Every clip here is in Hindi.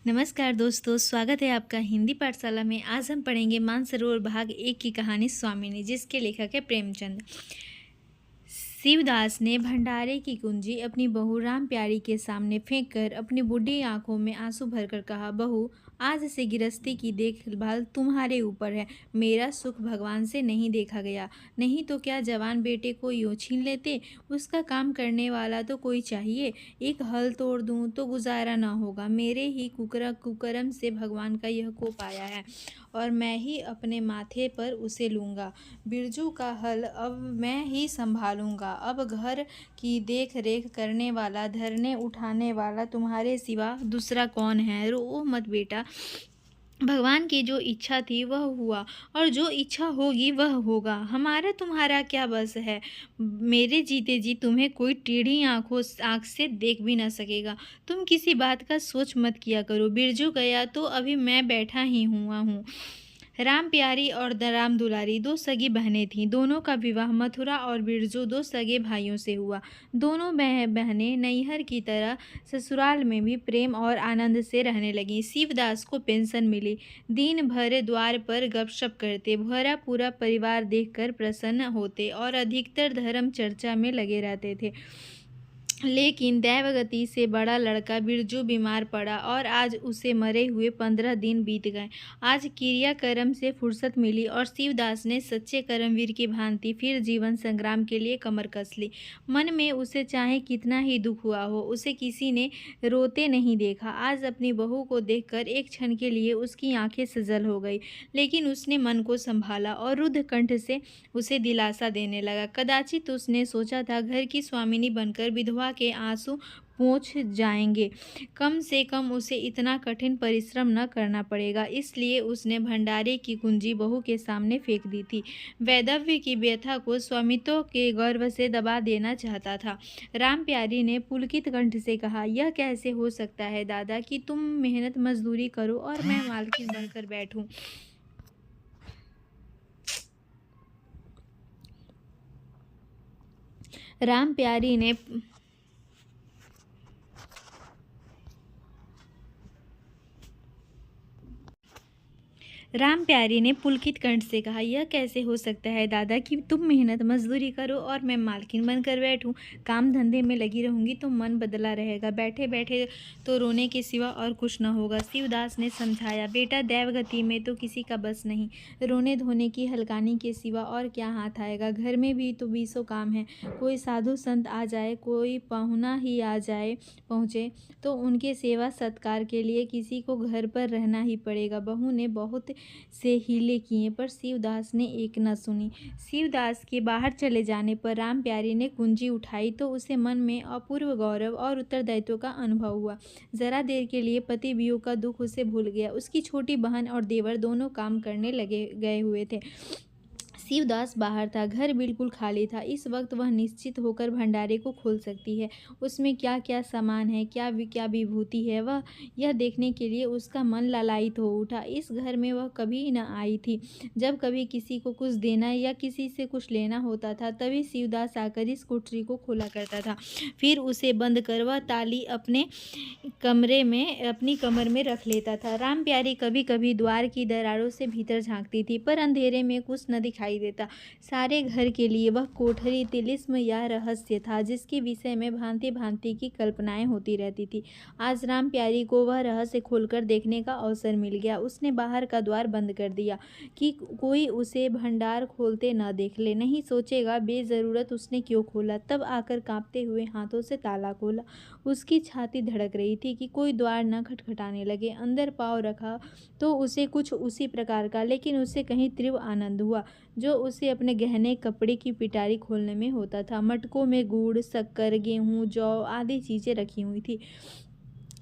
नमस्कार दोस्तों, स्वागत है आपका हिंदी पाठशाला में। आज हम पढ़ेंगे मानसरोवर भाग 1 की कहानी स्वामिनी, जिसके लेखक है प्रेमचंद। शिवदास ने भंडारे की कुंजी अपनी बहू राम प्यारी के सामने फेंक कर अपनी बूढ़ी आंखों में आंसू भरकर कहा, बहू, आज से गृहस्थी की देखभाल तुम्हारे ऊपर है। मेरा सुख भगवान से नहीं देखा गया, नहीं तो क्या जवान बेटे को यूं छीन लेते। उसका काम करने वाला तो कोई चाहिए। एक हल तोड़ दूं तो गुजारा ना होगा। मेरे ही कुकर्म से भगवान का यह कोप आया है और मैं ही अपने माथे पर उसे लूँगा। बिरजू का हल अब मैं ही संभालूँगा। अब घर की देख रेख करने वाला, धरने उठाने वाला तुम्हारे सिवा दूसरा कौन है। रो मत बेटा, भगवान की जो इच्छा थी वह हुआ और जो इच्छा होगी वह होगा। हमारा तुम्हारा क्या बस है। मेरे जीते जी तुम्हें कोई टेढ़ी आँख से देख भी ना सकेगा। तुम किसी बात का सोच मत किया करो। बिरजू गया तो अभी मैं बैठा ही हुआ हूँ। राम प्यारी और राम दुलारी दो सगी बहनें थीं। दोनों का विवाह मथुरा और बिरजू दो सगे भाइयों से हुआ। दोनों बहनें नैहर की तरह ससुराल में भी प्रेम और आनंद से रहने लगीं। शिवदास को पेंशन मिली। दिन भर द्वार पर गपशप करते, भरा पूरा परिवार देखकर प्रसन्न होते और अधिकतर धर्म चर्चा में लगे रहते थे। लेकिन दैवगति से बड़ा लड़का बिरजू बीमार पड़ा और आज उसे मरे हुए 15 दिन बीत गए। आज क्रियाकर्म से फुर्सत मिली और शिवदास ने सच्चे कर्मवीर की भांति फिर जीवन संग्राम के लिए कमर कस ली। मन में उसे चाहे कितना ही दुख हुआ हो, उसे किसी ने रोते नहीं देखा। आज अपनी बहू को देखकर एक क्षण के लिए उसकी आंखें सजल हो गई, लेकिन उसने मन को संभाला और रुद्ध कंठ से उसे दिलासा देने लगा। कदाचित उसने सोचा था घर की स्वामिनी बनकर विधवा के आंसू पोंछ जाएंगे। कम से कम उसे इतना कठिन परिश्रम न करना पड़ेगा, इसलिए उसने भंडारे की कुंजी बहू के सामने फेंक दी थी। वैधव्य की व्यथा को स्वामित्व के गर्व से दबा देना चाहता था। राम प्यारी ने पुलकित कंठ से कहा, यह कैसे हो सकता है दादा कि तुम मेहनत मजदूरी करो और मैं मालकिन बनकर बैठूं। राम प्यारी ने राम प्यारी ने पुलकित कंठ से कहा, यह कैसे हो सकता है दादा कि तुम मेहनत मजदूरी करो और मैं मालकिन बनकर बैठूं। काम धंधे में लगी रहूंगी तो मन बदला रहेगा, बैठे बैठे तो रोने के सिवा और कुछ न होगा। शिवदास ने समझाया, बेटा, दैवगति में तो किसी का बस नहीं। रोने धोने की हल्कानी के सिवा और क्या हाथ आएगा। घर में भी तो 20 काम है। कोई साधु संत आ जाए, कोई पाहुना ही आ जाए पहुँचे तो उनके सेवा सत्कार के लिए किसी को घर पर रहना ही पड़ेगा। बहू ने बहुत से हीले किए पर शिवदास ने एक न सुनी। शिवदास के बाहर चले जाने पर राम प्यारी ने कुंजी उठाई तो उसे मन में अपूर्व गौरव और उत्तरदायित्व का अनुभव हुआ। जरा देर के लिए पति वियोग का दुख उसे भूल गया। उसकी छोटी बहन और देवर दोनों काम करने लगे गए हुए थे। शिवदास बाहर था। घर बिल्कुल खाली था। इस वक्त वह निश्चित होकर भंडारे को खोल सकती है। उसमें क्या क्या सामान है, क्या क्या विभूति है, वह यह देखने के लिए उसका मन लालायित हो उठा। इस घर में वह कभी न आई थी। जब कभी किसी को कुछ देना या किसी से कुछ लेना होता था तभी शिवदास आकर इस कोठरी को खोला करता था। फिर उसे बंद कर वह ताली अपनी कमर में रख लेता था। राम प्यारी कभी कभी द्वार की दरारों से भीतर झांकती थी, पर अंधेरे में कुछ न दिखाई देता। सारे घर के लिए वह कोठरी तिलिस्म या रहस्य था, जिसके विषय में भांति भांति की कल्पनाएं होती रहती थी। आज राम प्यारी को वह रहस्य खोलकर देखने का अवसर मिल गया। उसने बाहर का द्वार बंद कर दिया कि कोई उसे भंडार खोलते न देख ले। नहीं सोचेगा बेजरूरत उसने क्यों खोला। तब आकर कांपते हुए हाथों से ताला खोला। उसकी छाती धड़क रही थी कि कोई द्वार न खटखटाने लगे। अंदर पाँव रखा तो उसे कुछ उसी प्रकार का, लेकिन उसे कहीं तीव्र आनंद हुआ जो उसे अपने गहने कपड़े की पिटारी खोलने में होता था। मटकों में गुड़, शक्कर, गेहूं, जौ आदि चीजें रखी हुई थी।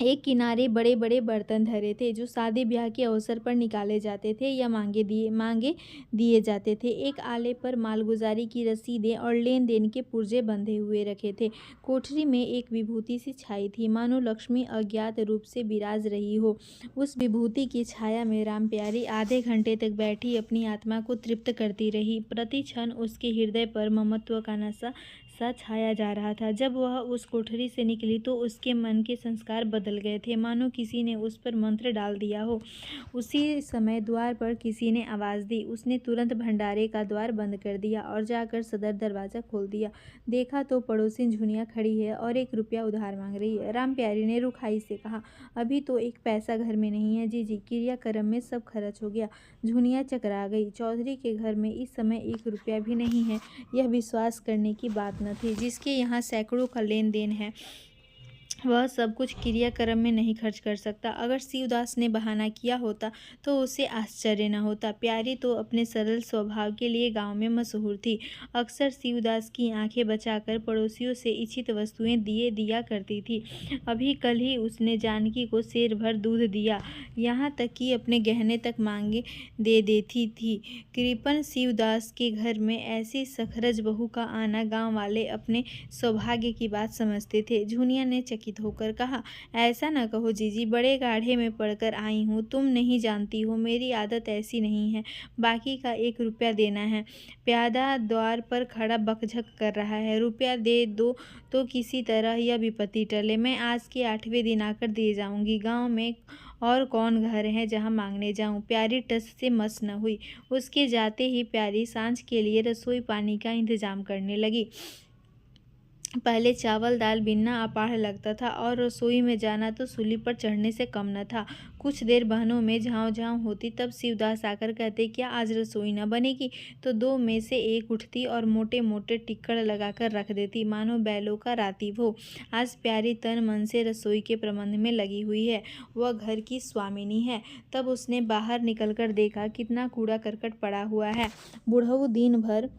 एक किनारे बड़े बड़े बर्तन धरे थे जो शादी ब्याह के अवसर पर निकाले जाते थे या मांगे दिए जाते थे। एक आले पर मालगुजारी की रसीदें और लेन देन के पुर्जे बंधे हुए रखे थे। कोठरी में एक विभूति सी छाई थी, मानो लक्ष्मी अज्ञात रूप से विराज रही हो। उस विभूति की छाया में राम प्यारी आधे घंटे तक बैठी अपनी आत्मा को तृप्त करती रही। प्रति क्षण उसके हृदय पर ममत्व का नशा सा छाया जा रहा था। जब वह उस कोठरी से निकली तो उसके मन के संस्कार बदल गए थे, मानो किसी ने उस पर मंत्र डाल दिया हो। उसी समय द्वार पर किसी ने आवाज़ दी। उसने तुरंत भंडारे का द्वार बंद कर दिया और जाकर सदर दरवाज़ा खोल दिया। देखा तो पड़ोसिन झुनिया खड़ी है और 1 रुपया उधार मांग रही है। राम प्यारी ने रुखाई से कहा, अभी तो 1 पैसा घर में नहीं है जीजी, क्रियाक्रम में सब खर्च हो गया। झुनिया चकरा गई। चौधरी के घर में इस समय 1 रुपया भी नहीं है, यह विश्वास करने की बात न थी। जिसके यहाँ सैकड़ों का लेन देन है, वह सब कुछ क्रियाक्रम में नहीं खर्च कर सकता। अगर शिवदास ने बहाना किया होता तो उसे आश्चर्य न होता। प्यारी तो अपने सरल स्वभाव के लिए गांव में मशहूर थी। अक्सर शिवदास की आंखें बचाकर पड़ोसियों से इच्छित वस्तुएं दिया करती थी। अभी कल ही उसने जानकी को सेर भर दूध दिया, यहाँ तक कि अपने गहने तक मांगे दे देती थी। कृपण शिवदास के घर में ऐसी सखरज बहू का आना गाँव वाले अपने सौभाग्य की बात समझते थे। झुनिया ने चकित होकर कहा, ऐसा न कहो जीजी, बड़े गाढ़े में पड़कर आई हूँ। तुम नहीं जानती हो, मेरी आदत ऐसी नहीं है। बाकी का 1 रुपया देना है। प्यादा द्वार पर खड़ा बकझक कर रहा है। रुपया दे दो तो किसी तरह यह विपत्ति टले। मैं आज के 8वें दिन आकर दे जाऊंगी। गांव में और कौन घर है जहाँ मांगने जाऊं। प्यारी टस से मस न हुई। उसके जाते ही प्यारी सांझ के लिए रसोई पानी का इंतजाम करने लगी। पहले चावल दाल बिनना अपाढ़ लगता था और रसोई में जाना तो सूली पर चढ़ने से कम न था। कुछ देर बहनों में झाँव होती, तब शिवदास आकर कहते, क्या आज रसोई न बनेगी? तो 2 में से एक उठती और मोटे मोटे टिक्कड़ लगाकर रख देती, मानो बैलों का रातीब हो। आज प्यारी तन मन से रसोई के प्रबंध में लगी हुई है। वह घर की स्वामिनी है। तब उसने बाहर निकलकर देखा, कितना कूड़ा करकट पड़ा हुआ है। बुढ़ऊ दिन भर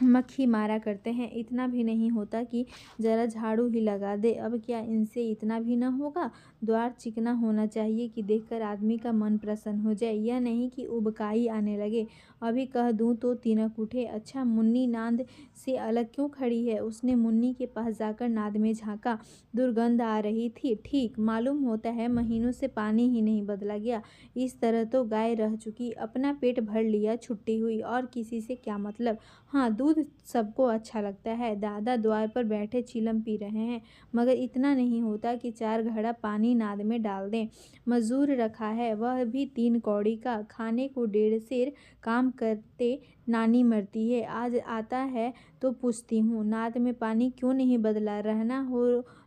मक्खी मारा करते हैं, इतना भी नहीं होता कि जरा झाड़ू ही लगा दे। अब क्या इनसे इतना भी न होगा? द्वार चिकना होना चाहिए कि देखकर आदमी का मन प्रसन्न हो जाए, यह नहीं कि उबकाई आने लगे। अभी कह दूं तो तिनक उठे। अच्छा, मुन्नी नाद से अलग क्यों खड़ी है? उसने मुन्नी के पास जाकर नाद में झाँका। दुर्गंध आ रही थी। ठीक, मालूम होता है महीनों से पानी ही नहीं बदला गया। इस तरह तो गाय रह चुकी, अपना पेट भर लिया, छुट्टी हुई, और किसी से क्या मतलब। हाँ, दूध सबको अच्छा लगता है। दादा द्वार पर बैठे चिलम पी रहे हैं, मगर इतना नहीं होता कि 4 घड़ा पानी नाद में डाल दें। मजूर रखा है, वह भी 3 कौड़ी का। खाने को 1.5 सेर, काम करते नानी मरती है। आज आता है तो पूछती हूँ, नाद में पानी क्यों नहीं बदला? रहना हो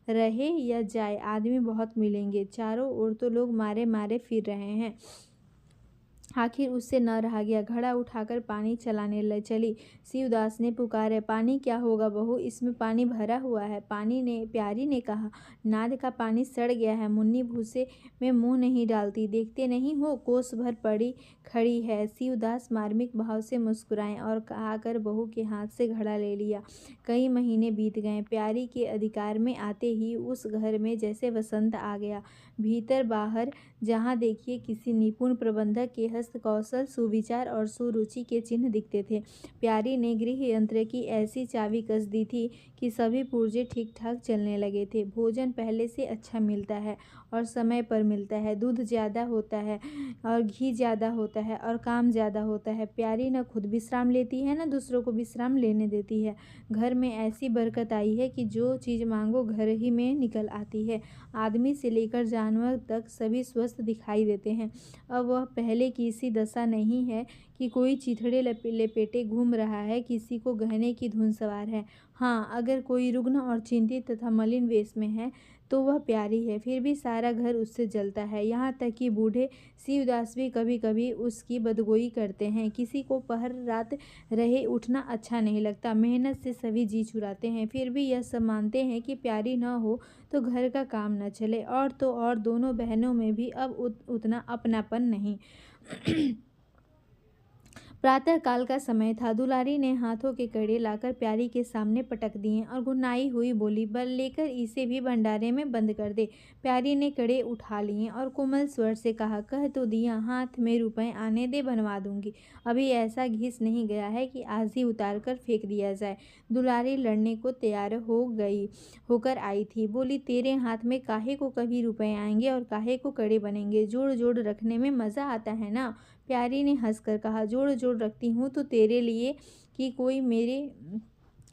रहे या जाए, आदमी बहुत मिलेंगे। चारों ओर तो लोग मारे मारे फिर रहे हैं। आखिर उससे न रहा गया, घड़ा उठाकर पानी चलाने चली। शिवदास ने पुकारे, पानी क्या होगा बहू, इसमें पानी भरा हुआ है। प्यारी ने कहा, नाद का पानी सड़ गया है। मुन्नी भूसे में मुंह नहीं डालती, देखते नहीं हो कोस भर पड़ी खड़ी है। शिवदास मार्मिक भाव से मुस्कुराए और आकर बहू के हाथ से घड़ा ले लिया। कई महीने बीत गए। प्यारी के अधिकार में आते ही उस घर में जैसे वसंत आ गया। भीतर बाहर जहाँ देखिए किसी निपुण प्रबंधक के हस्त कौशल, सुविचार और सुरुचि के चिन्ह दिखते थे। प्यारी ने गृह यंत्र की ऐसी चाबी कस दी थी कि सभी पुर्जे ठीक ठाक चलने लगे थे। भोजन पहले से अच्छा मिलता है और समय पर मिलता है। दूध ज़्यादा होता है और घी ज़्यादा होता है और काम ज़्यादा होता है। प्यारी न खुद विश्राम लेती है, न दूसरों को विश्राम लेने देती है। घर में ऐसी बरकत आई है कि जो चीज़ मांगो घर ही में निकल आती है। आदमी से लेकर जानवर तक सभी स्वस्थ दिखाई देते हैं। अब वह पहले की सी दशा नहीं है कि कोई चिथड़े लपेटे घूम रहा है, किसी को गहने की धुन सवार है। हाँ, अगर कोई रुग्ण और चिंतित तथा मलिन वेश में है तो वह प्यारी है। फिर भी सारा घर उससे जलता है, यहाँ तक कि बूढ़े शिवदास भी कभी कभी उसकी बदगोई करते हैं। किसी को पहर रात रहे उठना अच्छा नहीं लगता। मेहनत से सभी जी चुराते हैं, फिर भी यह सब मानते हैं कि प्यारी न हो तो घर का काम न चले। और तो और दोनों बहनों में भी अब उतना अपनापन नहीं। प्रातः काल का समय था। दुलारी ने हाथों के कड़े लाकर प्यारी के सामने पटक दिए और गुनाई हुई बोली, बल लेकर इसे भी भंडारे में बंद कर दे। प्यारी ने कड़े उठा लिए और कोमल स्वर से कहा, कह तो दिया, हाथ में रुपए आने दे, बनवा दूंगी। अभी ऐसा घिस नहीं गया है कि आज ही उतार कर फेंक दिया जाए। दुलारी लड़ने को तैयार होकर आई थी। बोली, तेरे हाथ में काहे को कभी रुपए आएंगे और काहे को कड़े बनेंगे? जोड़ जोड़ रखने में मजा आता है ना? प्यारी ने हंसकर कहा, जोड़ जोड़ रखती हूँ तो तेरे लिए कि कोई मेरे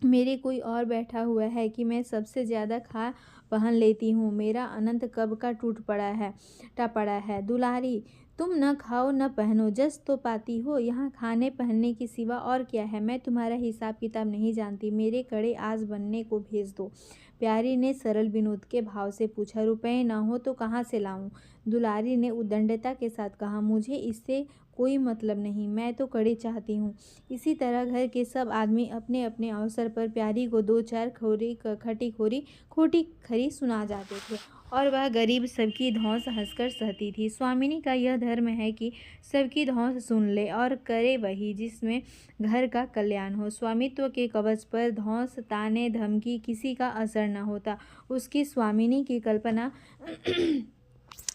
मेरे कोई और बैठा हुआ है कि मैं सबसे ज़्यादा खा पहन लेती हूँ। मेरा अनंत कब का टूट पड़ा है। दुलारी, तुम न खाओ न पहनो, जस तो पाती हो। यहाँ खाने पहनने के सिवा और क्या है। मैं तुम्हारा हिसाब किताब नहीं जानती। मेरे कड़े आज बनने को भेज दो। प्यारी ने सरल विनोद के भाव से पूछा। रुपए न हो तो कहाँ से लाऊं। दुलारी ने उद्दंडता के साथ कहा। मुझे इससे कोई मतलब नहीं, मैं तो कड़े चाहती हूँ। इसी तरह घर के सब आदमी अपने अपने अवसर पर प्यारी को दो चार खोटी खरी सुना जाते थे और वह गरीब सबकी धौंस हंसकर सहती थी। स्वामिनी का यह धर्म है कि सबकी धौंस सुन ले और करे वही जिसमें घर का कल्याण हो। स्वामित्व के कवच पर धौंस, ताने, धमकी किसी का असर न होता। उसकी स्वामिनी की कल्पना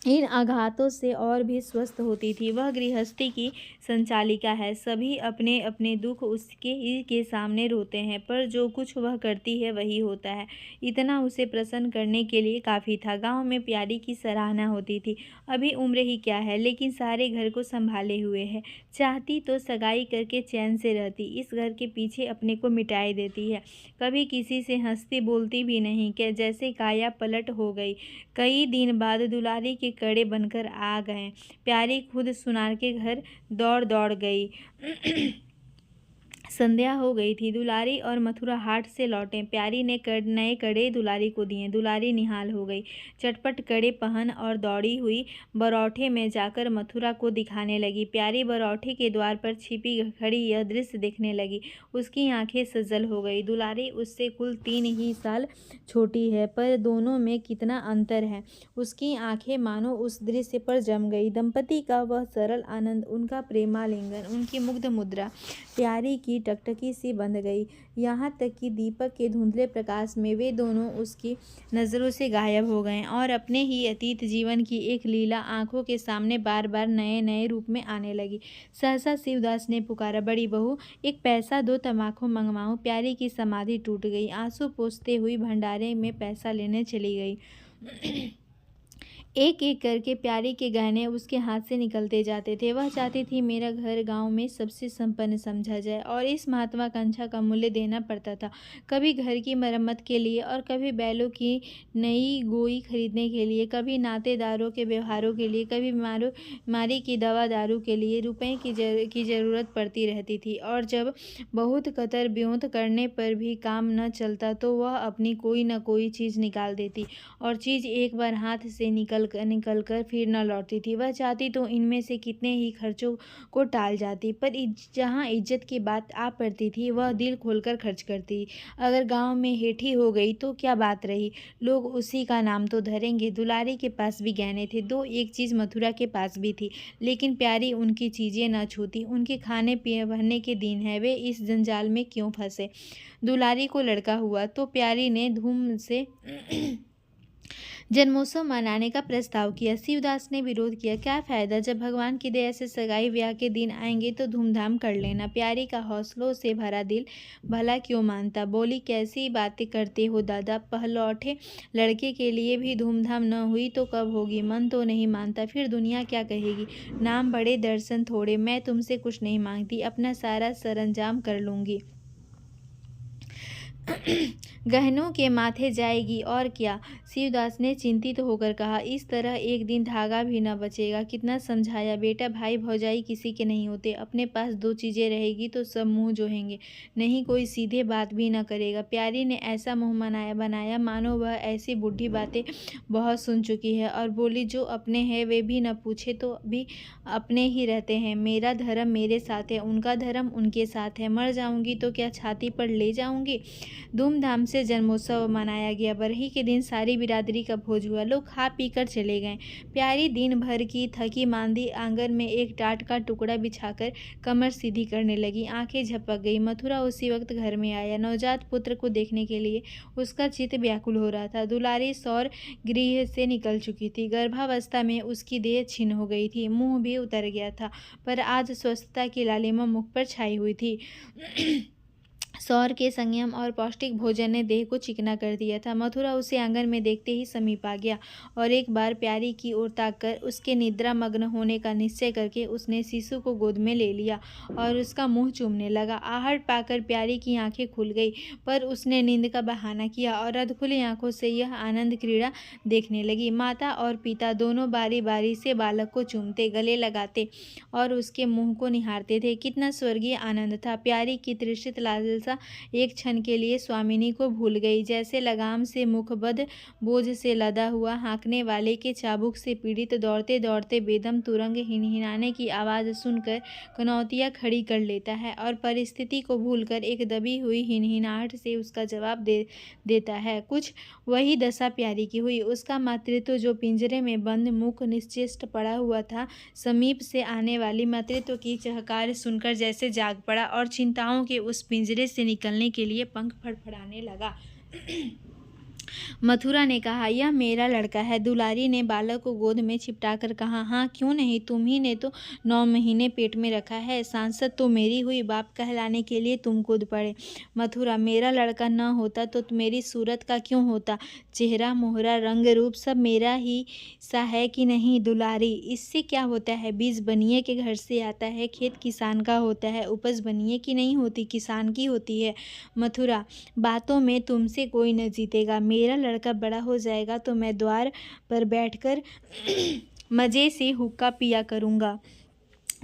इन आघातों से और भी स्वस्थ होती थी। वह गृहस्थी की संचालिका है। सभी अपने अपने दुख उसके के सामने रोते हैं, पर जो कुछ वह करती है वही होता है। इतना उसे प्रसन्न करने के लिए काफ़ी था। गांव में प्यारी की सराहना होती थी। अभी उम्र ही क्या है, लेकिन सारे घर को संभाले हुए है। चाहती तो सगाई करके चैन से रहती, इस घर के पीछे अपने को मिटाई देती है। कभी किसी से हंसती बोलती भी नहीं, कि जैसे काया पलट हो गई। कई दिन बाद दुलारी के कड़े बनकर आ गए। प्यारी खुद सुनार के घर दौड़ दौड़ गई। संध्या हो गई थी। दुलारी और मथुरा हाट से लौटे। प्यारी ने नए कड़े दुलारी को दिए। दुलारी निहाल हो गई। चटपट कड़े पहन और दौड़ी हुई बरौठे में जाकर मथुरा को दिखाने लगी। प्यारी बरौठे के द्वार पर छिपी खड़ी यह दृश्य देखने लगी। उसकी आंखें सजल हो गई। दुलारी उससे कुल 3 ही साल छोटी है, पर दोनों में कितना अंतर है। उसकी आंखें मानो उस दृश्य पर जम गई। दंपति का वह सरल आनंद, उनका प्रेमालिंगन, उनकी मुग्ध मुद्रा प्यारी की टकटकी सी बंध गई। यहाँ तक कि दीपक के धुंधले प्रकाश में वे दोनों उसकी नज़रों से गायब हो गए और अपने ही अतीत जीवन की एक लीला आंखों के सामने बार बार नए नए रूप में आने लगी। सहसा शिवदास ने पुकारा, बड़ी बहू, एक पैसा दो, तम्बाकू मंगवाऊं। प्यारी की समाधि टूट गई। आंसू पोंछते हुई भंडारे में पैसा लेने चली गई। एक एक करके प्यारी के गहने उसके हाथ से निकलते जाते थे। वह चाहती थी मेरा घर गांव में सबसे संपन्न समझा जाए और इस महत्वाकांक्षा का मूल्य देना पड़ता था। कभी घर की मरम्मत के लिए और कभी बैलों की नई गोई खरीदने के लिए, कभी नातेदारों के व्यवहारों के लिए, कभी बीमारी की दवा दारू के लिए रुपए की ज़रूरत पड़ती रहती थी। और जब बहुत कतर ब्योंत करने पर भी काम न चलता तो वह अपनी कोई न कोई चीज़ निकाल देती और चीज़ एक बार हाथ से निकल कर फिर न लौटती थी। वह चाहती तो इनमें से कितने ही खर्चों को टाल जाती, पर जहाँ इज्जत की बात आ पड़ती थी वह दिल खोलकर खर्च करती। अगर गांव में हेठी हो गई तो क्या बात रही, लोग उसी का नाम तो धरेंगे। दुलारी के पास भी गहने थे, दो एक चीज़ मथुरा के पास भी थी, लेकिन प्यारी उनकी चीज़ें न छूती। उनके खाने पहनने के दिन है, वे इस जंजाल में क्यों फंसे। दुलारी को लड़का हुआ तो प्यारी ने धूम से जन्मोत्सव मनाने का प्रस्ताव किया। शिवदास ने विरोध किया। क्या फ़ायदा, जब भगवान की दया से सगाई ब्याह के दिन आएंगे तो धूमधाम कर लेना। प्यारी का हौसलों से भरा दिल भला क्यों मानता। बोली, कैसी बातें करते हो दादा, पहलौठे लड़के के लिए भी धूमधाम न हुई तो कब होगी। मन तो नहीं मानता, फिर दुनिया क्या कहेगी। नाम बड़े दर्शन थोड़े। मैं तुमसे कुछ नहीं मांगती, अपना सारा सरंजाम कर लूँगी। गहनों के माथे जाएगी और क्या। शिवदास ने चिंतित होकर कहा। इस तरह एक दिन धागा भी न बचेगा। कितना समझाया, बेटा भाई भौजाई किसी के नहीं होते। अपने पास दो चीज़ें रहेगी तो सब मुंह जोहेंगे, नहीं कोई सीधे बात भी न करेगा। प्यारी ने ऐसा मुंह बनाया मानो वह ऐसी बूढ़ी बातें बहुत सुन चुकी है और बोली, जो अपने हैं वे भी न पूछे तो भी अपने ही रहते हैं। मेरा धर्म मेरे साथ है, उनका धर्म उनके साथ है। मर जाऊंगी तो क्या छाती पर ले जाऊंगी। धूमधाम से जन्मोत्सव मनाया गया। बरही के दिन सारी बिरादरी का भोज हुआ। लोग खा पी कर चले गए। प्यारी दिन भर की थकी मांदी आंगन में एक टाट का टुकड़ा बिछाकर कमर सीधी करने लगी। आंखें झपक गई। मथुरा उसी वक्त घर में आया। नवजात पुत्र को देखने के लिए उसका चित्त व्याकुल हो रहा था। दुलारी सौर गृह से निकल चुकी थी। गर्भावस्था में उसकी देह छिन्न हो गई थी, मुंह भी उतर गया था, पर आज स्वस्थता की लालिमा मुख पर छाई हुई थी। सौर के संयम और पौष्टिक भोजन ने देह को चिकना कर दिया था। मथुरा उसे आंगन में देखते ही समीप आ गया और एक बार प्यारी की ओर ताककर उसके निद्रा मग्न होने का निश्चय करके उसने शिशु को गोद में ले लिया और उसका मुंह चूमने लगा। आहट पाकर प्यारी की आंखें खुल गई, पर उसने नींद का बहाना किया और अधखुली आंखों से यह आनंद क्रीड़ा देखने लगी। माता और पिता दोनों बारी बारी से बालक को चूमते, गले लगाते और उसके मुंह को निहारते थे। कितना स्वर्गीय आनंद था। प्यारी की तृषित लालसा एक क्षण के लिए स्वामिनी को भूल गई। जैसे लगाम से मुखबद्ध बोझ से लदा हुआ हाँकने वाले के चाबुक से पीड़ित दौड़ते दौड़ते बेदम तुरंग हिनहिनाने की आवाज़ सुनकर कनौतिया खड़ी कर लेता है और परिस्थिति को भूलकर एक दबी हुई हिनहिनाहट से उसका जवाब देता है। कुछ वही दशा प्यारी की हुई। उसका मातृत्व जो पिंजरे में बंद मुख निश्चेष्ट पड़ा हुआ था, समीप से आने वाली मातृत्व की चहकार सुनकर जैसे जाग पड़ा और चिंताओं के उस पिंजरे से निकलने के लिए पंख फड़फड़ाने लगा। मथुरा ने कहा, यह मेरा लड़का है। दुलारी ने बालक को गोद में चिपटाकर कहा, हाँ क्यों नहीं, तुम ही ने तो 9 महीने पेट में रखा है। सांसद तो मेरी हुई, बाप कहलाने के लिए तुम कूद पड़े। मथुरा, मेरा लड़का न होता तो मेरी सूरत का क्यों होता? चेहरा मोहरा रंग रूप सब मेरा ही सा है कि नहीं? दुलारी, इससे क्या होता है? बीज बनिए के घर से आता है, खेत किसान का होता है, उपज बनिए की नहीं होती, किसान की होती है। मथुरा, बातों में तुमसे कोई न जीतेगा। मेरा लड़का बड़ा हो जाएगा तो मैं द्वार पर बैठकर मज़े से हुक्का पिया करूँगा।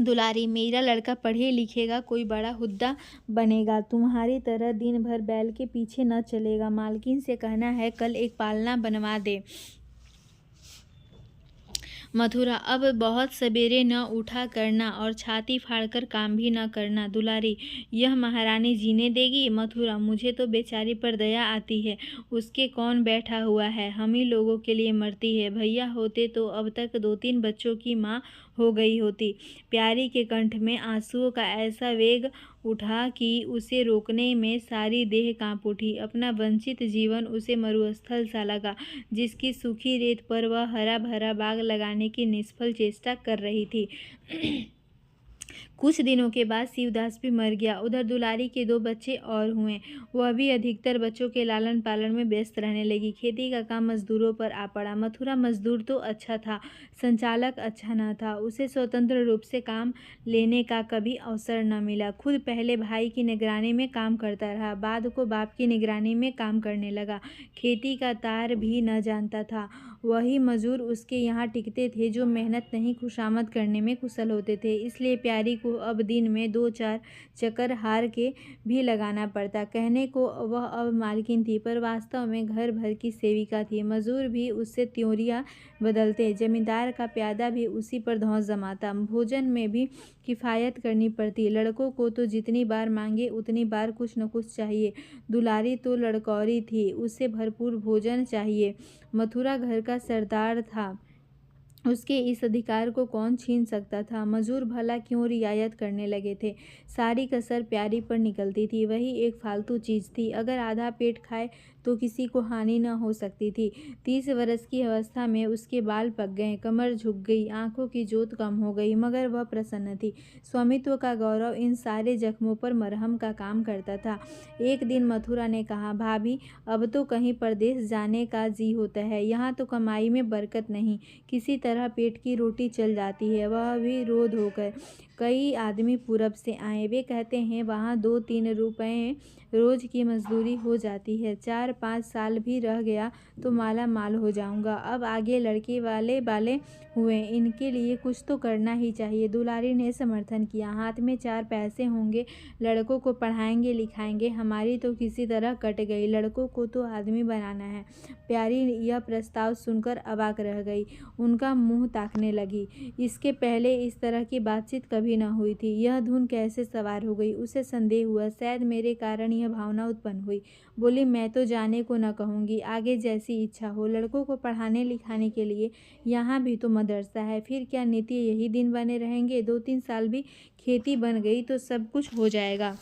दुलारी, मेरा लड़का पढ़े लिखेगा, कोई बड़ा हुद्दा बनेगा, तुम्हारी तरह दिन भर बैल के पीछे न चलेगा। मालकिन से कहना है कल एक पालना बनवा दे। मथुरा, अब बहुत सवेरे न उठा करना और छाती फाड़कर काम भी न करना। दुलारी, यह महारानी जीने देगी? मथुरा, मुझे तो बेचारी पर दया आती है। उसके कौन बैठा हुआ है, हम ही लोगों के लिए मरती है। भैया होते तो अब तक 2-3 बच्चों की माँ हो गई होती। प्यारी के कंठ में आंसुओं का ऐसा वेग उठा कि उसे रोकने में सारी देह कांप उठी। अपना वंचित जीवन उसे मरुस्थल सा लगा, जिसकी सूखी रेत पर वह हरा भरा बाग लगाने की निष्फल चेष्टा कर रही थी। कुछ दिनों के बाद शिवदास भी मर गया। उधर दुलारी के 2 बच्चे और हुए। वह भी अधिकतर बच्चों के लालन पालन में व्यस्त रहने लगी। खेती का काम मजदूरों पर आ पड़ा। मथुरा मजदूर तो अच्छा था, संचालक अच्छा न था। उसे स्वतंत्र रूप से काम लेने का कभी अवसर न मिला। खुद पहले भाई की निगरानी में काम करता रहा, बाद को बाप की निगरानी में काम करने लगा। खेती का तार भी न जानता था। वही मजूर उसके यहाँ टिकते थे जो मेहनत नहीं खुशामद करने में कुशल होते थे। इसलिए प्यारी को अब दिन में 2-4 चक्कर हार के भी लगाना पड़ता। कहने को वह अब मालकिन थी, पर वास्तव में घर भर की सेविका थी। मजूर भी उससे त्योरियां बदलते, जमींदार का प्यादा भी उसी पर धौंस जमाता। भोजन में भी किफ़ायत करनी पड़ती। लड़कों को तो जितनी बार मांगे उतनी बार कुछ न कुछ चाहिए। दुलारी तो लड़कौरी थी, उसे भरपूर भोजन चाहिए। मथुरा घर का सरदार था, उसके इस अधिकार को कौन छीन सकता था? मजूर भला क्यों रियायत करने लगे थे? सारी कसर प्यारी पर निकलती थी। वही एक फालतू चीज़ थी। अगर आधा पेट खाए तो किसी को हानि न हो सकती थी। 30 वर्ष की अवस्था में उसके बाल पक गए, कमर झुक गई, आंखों की जोत कम हो गई, मगर वह प्रसन्न थी। स्वामित्व का गौरव इन सारे जख्मों पर मरहम का काम करता था। एक दिन मथुरा ने कहा, भाभी, अब तो कहीं परदेश जाने का जी होता है। यहाँ तो कमाई में बरकत नहीं, किसी तरह पेट की रोटी चल जाती है, वह भी रोध होकर। कई आदमी पूरब से आए, वे कहते हैं वहाँ 2-3 रुपये रोज की मजदूरी हो जाती है। 4-5 साल भी रह गया तो माला माल हो जाऊंगा। अब आगे लड़के वाले बाले हुए, इनके लिए कुछ तो करना ही चाहिए। दुलारी ने समर्थन किया, हाथ में 4 पैसे होंगे, लड़कों को पढ़ाएंगे लिखाएंगे, हमारी तो किसी तरह कट गई, लड़कों को तो आदमी बनाना है। प्यारी यह प्रस्ताव सुनकर अवाक रह गई, उनका मुंह ताकने लगी। इसके पहले इस तरह की बातचीत कभी न हुई थी। यह धुन कैसे सवार हो गई, उसे संदेह हुआ। शायद मेरे कारण यह भावना उत्पन्न हुई। बोली, मैं तो जाने को न कहूँगी, आगे जैसी इच्छा हो। लड़कों को पढ़ाने लिखाने के लिए यहाँ भी तो मदरसा है, फिर क्या नित्य यही दिन बने रहेंगे? 2-3 साल भी खेती बन गई तो सब कुछ हो जाएगा।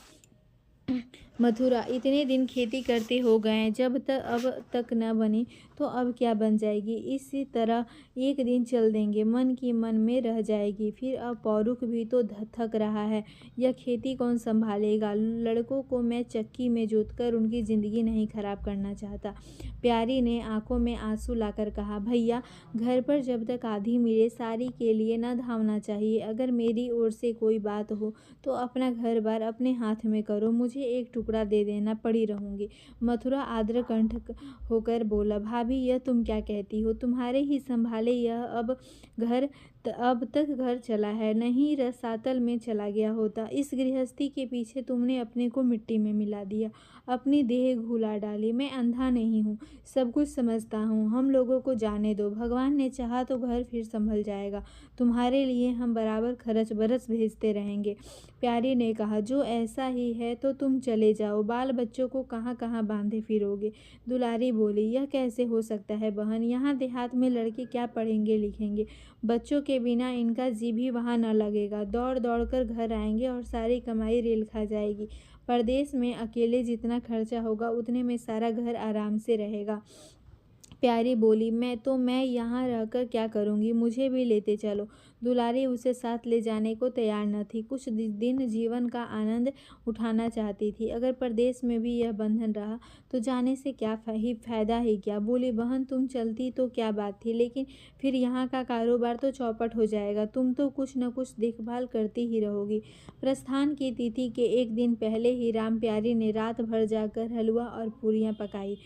मथुरा, इतने दिन खेती करते हो गए, जब तक अब तक न बनी तो अब क्या बन जाएगी। इसी तरह एक दिन चल देंगे, मन की मन में रह जाएगी। फिर अब पौरुख भी तो थक रहा है, यह खेती कौन संभालेगा। लड़कों को मैं चक्की में जोतकर उनकी जिंदगी नहीं खराब करना चाहता। प्यारी ने आंखों में आंसू लाकर कहा, भैया, घर पर जब तक आधी मिले सारी के लिए न धावना चाहिए। अगर मेरी ओर से कोई बात हो तो अपना घर बार अपने हाथ में करो, मुझे एक टुकड़ा दे देना, पड़ी रहूंगी। मथुरा आर्द्र कंठ होकर बोला, भाभी, यह तुम क्या कहती हो। तुम्हारे ही संभाले यह अब तक घर चला है, नहीं रसातल में चला गया होता। इस गृहस्थी के पीछे तुमने अपने को मिट्टी में मिला दिया, अपनी देह घुला डाली। मैं अंधा नहीं हूँ, सब कुछ समझता हूँ। हम लोगों को जाने दो, भगवान ने चाहा तो घर फिर संभल जाएगा। तुम्हारे लिए हम बराबर खर्च बरस भेजते रहेंगे। प्यारी ने कहा, जो ऐसा ही है तो तुम चले जाओ, बाल बच्चों को कहाँ कहाँ बांधे फिरोगे। दुलारी बोली, यह कैसे हो सकता है बहन, यहाँ देहात में लड़के क्या पढ़ेंगे लिखेंगे। बच्चों के बिना इनका जी भी वहाँ न लगेगा। दौड़ दौड़ कर घर आएंगे और सारी कमाई रेल खा जाएगी। परदेश में अकेले जितना खर्चा होगा उतने में सारा घर आराम से रहेगा। प्यारी बोली, मैं यहाँ रहकर क्या करूँगी, मुझे भी लेते चलो। दुलारी उसे साथ ले जाने को तैयार न थी, कुछ दिन जीवन का आनंद उठाना चाहती थी। अगर परदेश में भी यह बंधन रहा तो जाने से क्या फायदा ही क्या। बोली, बहन, तुम चलती तो क्या बात थी, लेकिन फिर यहाँ का कारोबार तो चौपट हो जाएगा। तुम तो कुछ न कुछ देखभाल करती ही रहोगी। प्रस्थान की तिथि के एक दिन पहले ही राम प्यारी ने रात भर जाकर हलवा और पूरियाँ पकाई।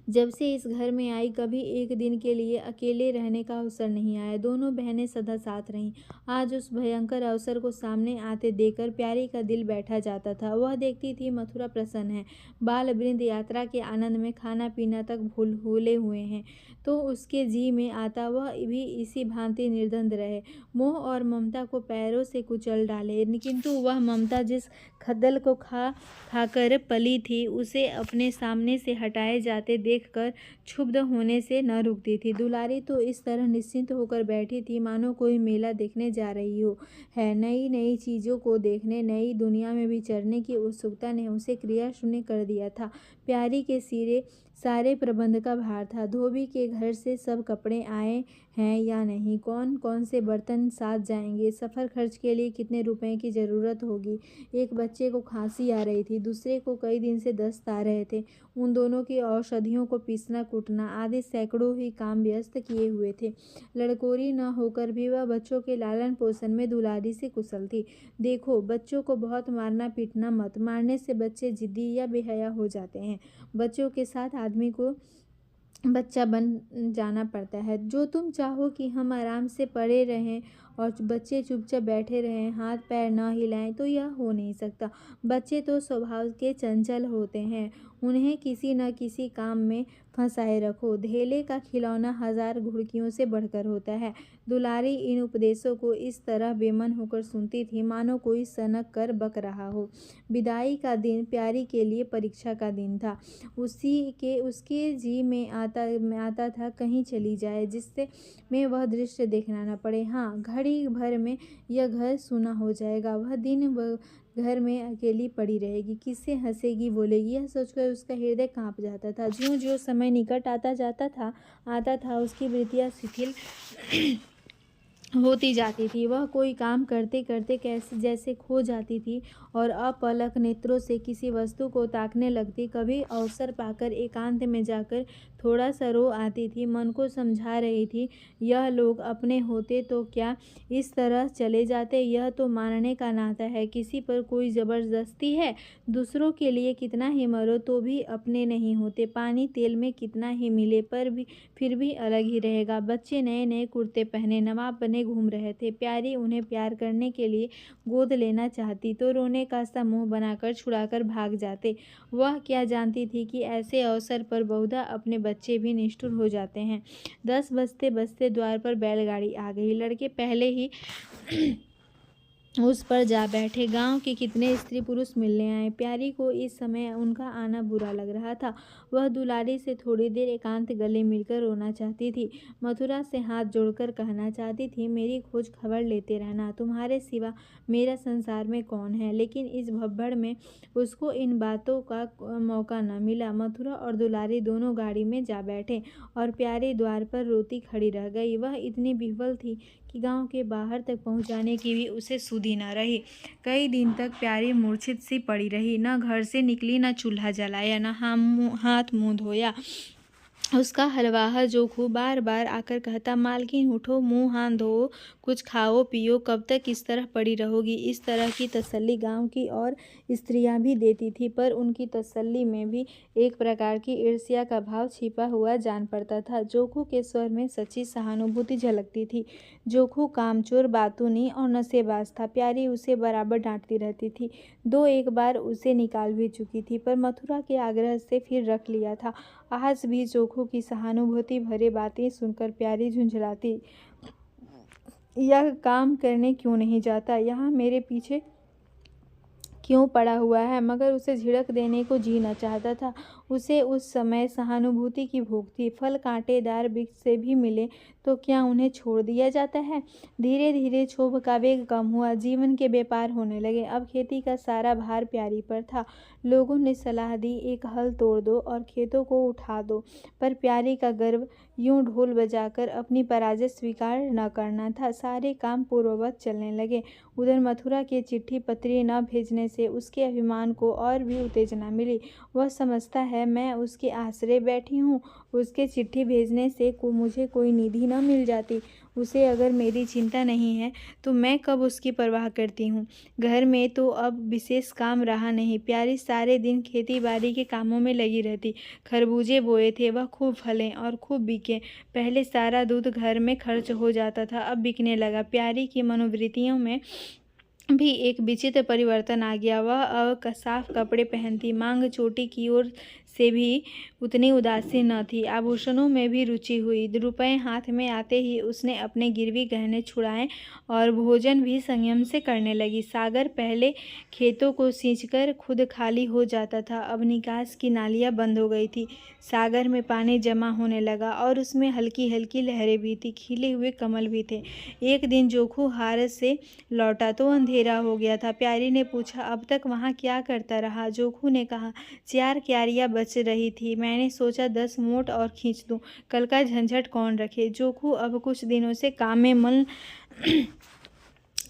जब से इस घर में आई, कभी एक दिन के लिए अकेले रहने का अवसर नहीं आया। दोनों बहनें सदा साथ रहीं। आज उस भयंकर अवसर को सामने आते देखकर प्यारी का दिल बैठा जाता था। वह देखती थी मथुरा प्रसन्न है, बाल वृंद यात्रा के आनंद में खाना पीना तक भूले हुए हैं, तो उसके जी में आता वह भी इसी भांति निर्द्वंद रहे, मोह और ममता को पैरों से कुचल डाले। किंतु वह ममता जिस खद्दल को खा खाकर पली थी, उसे अपने सामने से हटाए जाते देखकर क्षुब्ध होने से न रुकती थी। दुलारी तो इस तरह निश्चिंत होकर बैठी थी मानो कोई मेला देखने जा रही हो है। नई नई चीज़ों को देखने, नई दुनिया में विचरने की उत्सुकता ने उसे क्रिया शून्य कर दिया था। प्यारी के सिरे सारे प्रबंध का भार था। धोबी के घर से सब कपड़े आए हैं या नहीं, कौन कौन से बर्तन साथ जाएंगे, सफ़र खर्च के लिए कितने रुपए की ज़रूरत होगी। एक बच्चे को खांसी आ रही थी, दूसरे को कई दिन से दस्त आ रहे थे। उन दोनों की औषधियों को पीसना कूटना आदि सैकड़ों ही काम व्यस्त किए हुए थे। लड़कोरी न होकर भी वह बच्चों के लालन पोषण में दुलारी से कुशल थी। देखो, बच्चों को बहुत मारना पीटना मत, मारने से बच्चे जिद्दी या बेहया हो जाते हैं। बच्चों के साथ आदमी को बच्चा बन जाना पड़ता है। जो तुम चाहो कि हम आराम से पड़े रहें और बच्चे चुपचाप बैठे रहें, हाथ पैर न हिलाएं, तो यह हो नहीं सकता। बच्चे तो स्वभाव के चंचल होते हैं, उन्हें किसी न किसी काम में फंसाए रखो। धेले का खिलौना 1000 घुड़कियों से बढ़कर होता है। दुलारी इन उपदेशों को इस तरह बेमन होकर सुनती थी मानो कोई सनक कर बक रहा हो। विदाई का दिन प्यारी के लिए परीक्षा का दिन था। उसके जी में आता था कहीं चली जाए, जिससे में वह दृश्य देखना न पड़े। हाँ, घड़ी भर में यह घर सूना हो जाएगा। वह दिन घर में अकेली पड़ी रहेगी, किससे हंसेगी बोलेगी, यह सोचकर उसका हृदय कांप जाता था। ज्यों ज्यों समय निकट आता था उसकी वृत्तियाँ शिथिल होती जाती थी। वह कोई काम करते करते जैसे खो जाती थी और अपलक नेत्रों से किसी वस्तु को ताकने लगती। कभी अवसर पाकर एकांत में जाकर थोड़ा सा रो आती थी। मन को समझा रही थी, यह लोग अपने होते तो क्या इस तरह चले जाते। यह तो मानने का नाता है, किसी पर कोई ज़बरदस्ती है। दूसरों के लिए कितना ही मरो तो भी अपने नहीं होते। पानी तेल में कितना ही मिले पर भी फिर भी अलग ही रहेगा। बच्चे नए नए कुर्ते पहने नवाब बने घूम रहे थे। प्यारी उन्हें प्यार करने के लिए गोद लेना चाहती तो रोने का सा मुंह बनाकर छुड़ाकर भाग जाते। वह क्या जानती थी कि ऐसे अवसर पर बहुधा अपने बच्चे भी निष्ठुर हो जाते हैं। 10 बजते बजते द्वार पर बैलगाड़ी आ गई। लड़के पहले ही उस पर जा बैठे। गांव के कितने स्त्री पुरुष मिलने आए। प्यारी को इस समय उनका आना बुरा लग रहा था। वह दुलारी से थोड़ी देर एकांत गले मिलकर रोना चाहती थी। मथुरा से हाथ जोड़कर कहना चाहती थी, मेरी खोज खबर लेते रहना, तुम्हारे सिवा मेरा संसार में कौन है। लेकिन इस भब्बड़ में उसको इन बातों का मौका न मिला। मथुरा और दुलारी दोनों गाड़ी में जा बैठे और प्यारी द्वार पर रोती खड़ी रह गई। वह इतनी विह्वल थी कि गांव के बाहर तक पहुंचाने की भी उसे सुधि न रही। कई दिन तक प्यारी मूर्छित सी पड़ी रही। न घर से निकली, न चूल्हा जलाया, न हाथ मुंह धोया। उसका हलवाहा जोखू बार बार आकर कहता, मालकिन उठो, मुंह हाथ धो, कुछ खाओ पियो, कब तक इस तरह पड़ी रहोगी। इस तरह की तसल्ली गांव की और स्त्रियां भी देती थी, पर उनकी तसल्ली में भी एक प्रकार की ईर्ष्या का भाव छिपा हुआ जान पड़ता था। जोखू के स्वर में सच्ची सहानुभूति झलकती थी। जोखू कामचोर, बातूनी और नशेबाज था। प्यारी उसे बराबर डांटती रहती थी। दो एक बार उसे निकाल भी चुकी थी, पर मथुरा के आग्रह से फिर रख लिया था। आज भी जोखू की सहानुभूति भरे बातें सुनकर प्यारी झुंझलाती, यह काम करने क्यों नहीं जाता, यहाँ मेरे पीछे क्यों पड़ा हुआ है। मगर उसे झिड़क देने को जी न चाहता था। उसे उस समय सहानुभूति की भूख थी। फल कांटेदार वृक्ष से भी मिले तो क्या उन्हें छोड़ दिया जाता है। धीरे धीरे क्षोभ का वेग कम हुआ। जीवन के व्यापार होने लगे। अब खेती का सारा भार प्यारी पर था। लोगों ने सलाह दी, एक हल तोड़ दो और खेतों को उठा दो, पर प्यारी का गर्व यूं ढोल बजाकर अपनी पराजय स्वीकार न करना था। सारे काम पूर्ववत चलने लगे। उधर मथुरा के चिट्ठी पत्री न भेजने से उसके अभिमान को और भी उत्तेजना मिली। वह समझता है मैं उसके आश्रय बैठी हूँ, उसके चिट्ठी भेजने से मुझे कोई निधि न मिल जाती। उसे अगर मेरी चिंता नहीं है तो मैं कब उसकी परवाह करती हूँ। घर में तो अब विशेष काम रहा नहीं। प्यारी सारे दिन खेती बाड़ी के कामों में लगी रहती। खरबूजे बोए थे, वह खूब फले और खूब बिके। पहले सारा दूध घर में खर्च हो जाता था, अब बिकने लगा। प्यारी की मनोवृत्तियों में भी एक विचित्र परिवर्तन आ गया। वह अब साफ कपड़े पहनती, मांग चोटी की ओर से भी उतनी उदासीन न थी। आभूषणों में भी रुचि हुई। रुपए हाथ में आते ही उसने अपने गिरवी गहने छुड़ाए और भोजन भी संयम से करने लगी। सागर पहले खेतों को सींचकर खुद खाली हो जाता था, अब निकास की नालियां बंद हो गई थी। सागर में पानी जमा होने लगा और उसमें हल्की हल्की लहरें भी थी। खिले हुए कमल भी थे। एक दिन जोखू हार से लौटा तो अंधेरा हो गया था। प्यारी ने पूछा, अब तक वहाँ क्या करता रहा। जोखू ने कहा, 4 क्यारियां बच रही थी, मैंने सोचा 10 मोट और खींच दूं, कल का झंझट कौन रखे। जोखू अब कुछ दिनों से काम में मन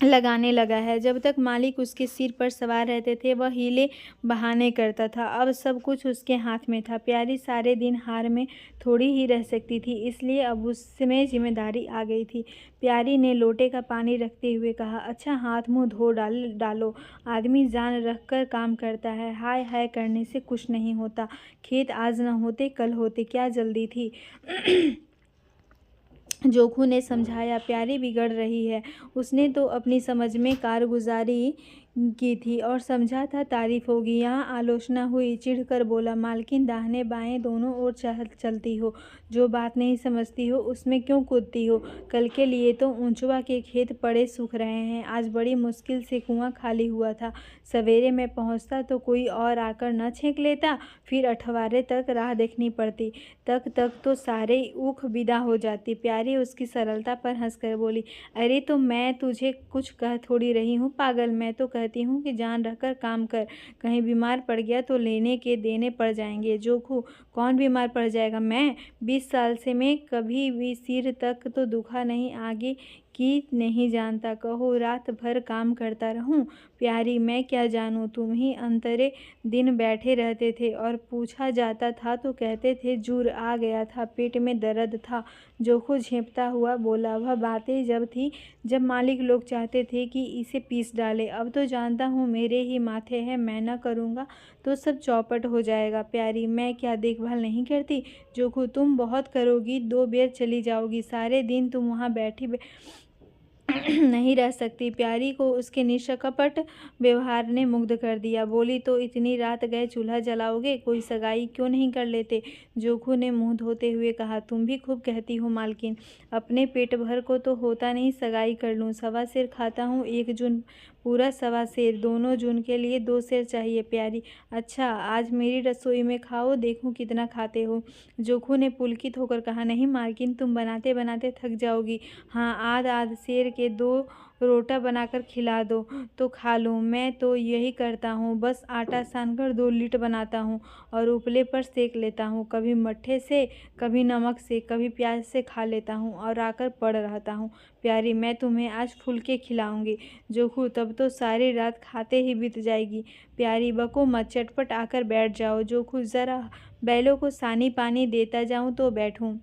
लगाने लगा है। जब तक मालिक उसके सिर पर सवार रहते थे वह हीले बहाने करता था, अब सब कुछ उसके हाथ में था। प्यारी सारे दिन हार में थोड़ी ही रह सकती थी, इसलिए अब उसमें जिम्मेदारी आ गई थी। प्यारी ने लोटे का पानी रखते हुए कहा, अच्छा हाथ मुंह धो डालो, आदमी जान रख कर काम करता है, हाय हाय करने से कुछ नहीं होता। खेत आज न होते कल होते, क्या जल्दी थी। जोखू ने समझाया, प्यारी बिगड़ रही है। उसने तो अपनी समझ में कारगुजारी की थी और समझा था तारीफ होगी। यहाँ आलोचना हुई। चिढ़कर बोला, मालकिन दाहिने बाएं दोनों ओर चलती हो, जो बात नहीं समझती हो उसमें क्यों कूदती हो। कल के लिए तो ऊंचवा के खेत पड़े सूख रहे हैं, आज बड़ी मुश्किल से कुआं खाली हुआ था। सवेरे में पहुँचता तो कोई और आकर न छेक लेता, फिर अठवारे तक राह देखनी पड़ती, तक तो सारे ऊख विदा हो जाती। प्यारी उसकी सरलता पर हंसकर बोली, अरे तो मैं तुझे कुछ कह थोड़ी रही हूँ पागल, मैं तो कहती हूँ कि जान रखकर काम कर, कहीं बीमार पड़ गया तो लेने के देने पड़ जाएंगे। जोखू, कौन बीमार पड़ जाएगा। मैं 20 साल से मैं कभी भी सिर तक तो दुखा नहीं, आगे की नहीं जानता, कहो रात भर काम करता रहूं। प्यारी, मैं क्या जानूं, तुम ही अंतरे दिन बैठे रहते थे और पूछा जाता था तो कहते थे जुर आ गया था, पेट में दर्द था। जोखू झेंपता हुआ बोला, वह बातें जब थी जब मालिक लोग चाहते थे कि इसे पीस डाले, अब तो जानता हूँ मेरे ही माथे है, मैं न करूँगा तो सब चौपट हो जाएगा। प्यारी, मैं क्या देखभाल नहीं करती। जोखू, तुम बहुत करोगी, 2 बेर चली जाओगी, सारे दिन तुम वहाँ बैठी नहीं रह सकती। प्यारी को उसके निष्कपट व्यवहार ने मुग्ध कर दिया। बोली, तो इतनी रात गए चूल्हा जलाओगे? कोई सगाई क्यों नहीं कर लेते? जोखू ने मुंह धोते हुए कहा, तुम भी खूब कहती हो मालकिन। अपने पेट भर को तो होता नहीं सगाई कर लूं। 1.25 सेर खाता हूँ, 1 जून पूरा 1.25 सेर। दोनों जून के लिए 2 सेर चाहिए। प्यारी, अच्छा आज मेरी रसोई में खाओ, देखूं कितना खाते हो। जोखू ने पुलकित होकर कहा, नहीं मालकिन, तुम बनाते बनाते थक जाओगी। हाँ, आध सेर के 2 रोटा बनाकर खिला दो तो खा लूँ। मैं तो यही करता हूँ, बस आटा सानकर 2 लिट्ट बनाता हूँ और उपले पर सेक लेता हूँ। कभी मट्ठे से, कभी नमक से, कभी प्याज से खा लेता हूँ और आकर पड़ रहता हूँ। प्यारी, मैं तुम्हें आज फुलके खिलाऊंगी। जोखू, तब तो सारी रात खाते ही बीत जाएगी। प्यारी, बको मत, चटपट आकर बैठ जाओ। जोखू, जरा बैलों को सानी पानी देता जाऊं तो बैठूं।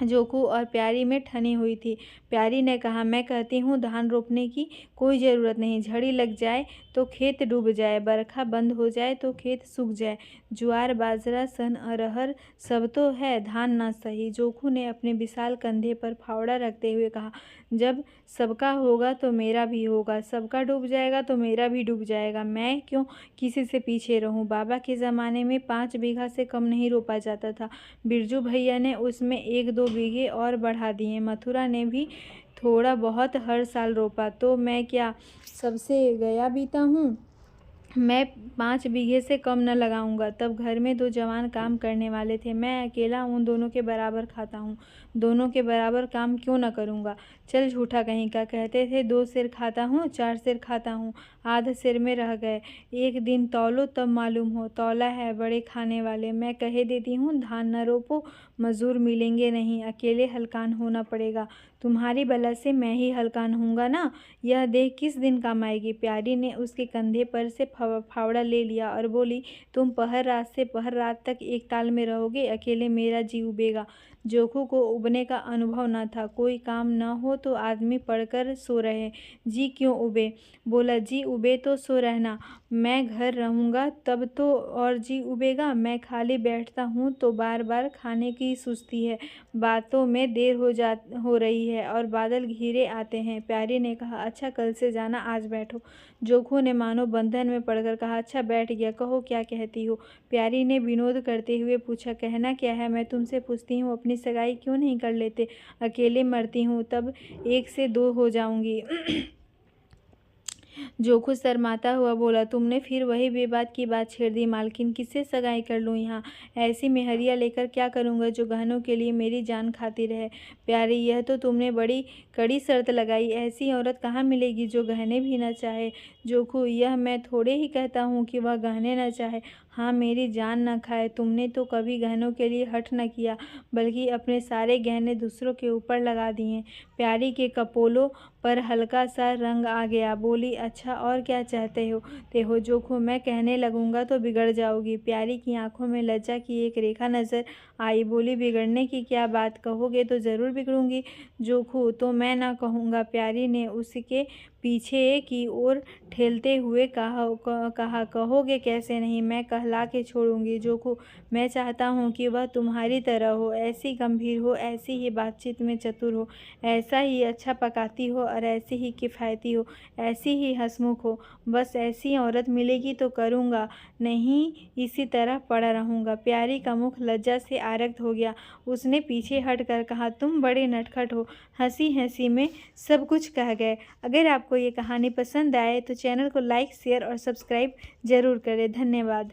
जोखू और प्यारी में ठनी हुई थी। प्यारी ने कहा, मैं कहती हूँ धान रोपने की कोई ज़रूरत नहीं। झड़ी लग जाए तो खेत डूब जाए, बरखा बंद हो जाए तो खेत सूख जाए। ज्वार बाजरा सन अरहर सब तो है, धान ना सही। जोखू ने अपने विशाल कंधे पर फावड़ा रखते हुए कहा, जब सबका होगा तो मेरा भी होगा, सबका डूब जाएगा तो मेरा भी डूब जाएगा। मैं क्यों किसी से पीछे रहूं? बाबा के ज़माने में 5 बीघा से कम नहीं रोपा जाता था। बिरजू भैया ने उसमें 1-2 बीघे और बढ़ा दिए। मथुरा ने भी थोड़ा बहुत हर साल रोपा, तो मैं क्या सबसे गया बीता हूँ? मैं 5 बीघे से कम न लगाऊंगा। तब घर में 2 जवान काम करने वाले थे, मैं अकेला उन दोनों के बराबर खाता हूँ। दोनों के बराबर काम क्यों न करूँगा? चल झूठा कहीं का, कहते थे 2 सेर खाता हूँ, 4 सेर खाता हूँ, आध सेर में रह गए। एक दिन तौलो तब मालूम हो। तौला है बड़े खाने वाले। मैं कहे देती हूँ धान न रोपो, मजूर मिलेंगे नहीं, अकेले हलकान होना पड़ेगा। तुम्हारी बला से मैं ही हलकान होऊंगा ना, यह देह किस दिन काम आएगी। प्यारी ने उसके कंधे पर से फावड़ा ले लिया और बोली, तुम पहर रात से पहर रात तक एक ताल में रहोगे, अकेले मेरा जी उबेगा। जोखू को उबने का अनुभव न था। कोई काम न हो तो आदमी पड़कर सो रहे, जी क्यों उबे? बोला, जी उबे तो सो रहना, मैं घर रहूँगा तब तो और जी उबेगा। मैं खाली बैठता हूँ तो बार बार खाने की सुस्ती है, बातों में देर हो रही है और बादल घिरे आते हैं। प्यारी ने कहा, अच्छा कल से जाना, आज बैठो। जोखू ने मानो बंधन में पड़कर कहा, अच्छा बैठ गया, कहो क्या कहती हो। प्यारी ने विनोद करते हुए पूछा, कहना क्या है? मैं तुमसे पूछती हूँ, अपनी सगाई क्यों नहीं कर लेते? अकेले मरती हूँ तब 1 से 2 हो जाऊंगी। जोखू शर्माता हुआ बोला, तुमने फिर वही बेबात की बात छेड़ दी। मालकिन, किससे सगाई कर लूँ यहाँ? ऐसी मेहरिया लेकर क्या करूँगा जो गहनों के लिए मेरी जान खाती रहे? प्यारी, यह तो तुमने बड़ी कड़ी शर्त लगाई। ऐसी औरत कहाँ मिलेगी जो गहने भी न चाहे? जोखू, यह मैं थोड़े ही कहता हूँ कि वह गहने न चाहे, हाँ मेरी जान न खाए। तुमने तो कभी गहनों के लिए हठ न किया, बल्कि अपने सारे गहने दूसरों के ऊपर लगा दिए। प्यारी के कपोलों पर हल्का सा रंग आ गया। बोली, अच्छा और क्या चाहते हो? जोखू, मैं कहने लगूंगा तो बिगड़ जाओगी। प्यारी की आंखों में लज्जा की एक रेखा नजर आई। बोली, बिगड़ने की क्या बात, कहोगे तो जरूर बिगड़ूंगी। जोखू, तो मैं ना कहूँगा। प्यारी ने उसके पीछे की ओर ठेलते हुए कहा, कहोगे कैसे नहीं, मैं कहला के छोड़ूंगी। जोखू, मैं चाहता हूँ कि वह तुम्हारी तरह हो, ऐसी गंभीर हो, ऐसी ही बातचीत में चतुर हो, ऐसा ही अच्छा पकाती हो और ऐसी ही किफ़ायती हो, ऐसी ही हंसमुख हो। बस ऐसी औरत मिलेगी तो करूँगा, नहीं इसी तरह पड़ा रहूँगा। प्यारी का मुख लज्जा से आरक्त हो गया। उसने पीछे हट कर कहा, तुम बड़े नटखट हो। हंसी हंसी में सब कुछ कह गए। अगर आपको ये कहानी पसंद आए तो चैनल को लाइक, शेयर और सब्सक्राइब ज़रूर करें। धन्यवाद।